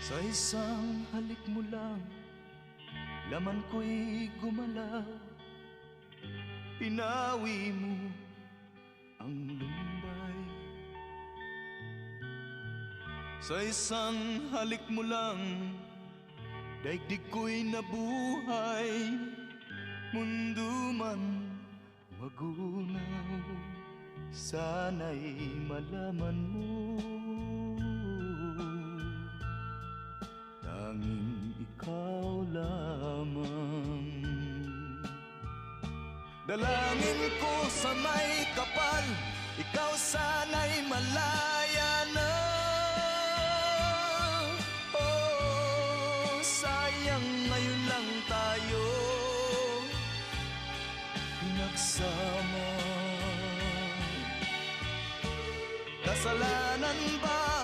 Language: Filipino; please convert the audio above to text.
Sa isang halik mo lang, laman ko'y gumalaw. Pinawi mo ang lumbay. Sa isang halik mo lang, daigdig ko'y nabuhay. Mundo man magunaw, sana'y malaman mo, tanging ikaw lamang. Dalangin ko sa may kapal, ikaw sana'y malaya na. Oh, sayang ngayon lang tayo pinagsama. Kasalanan ba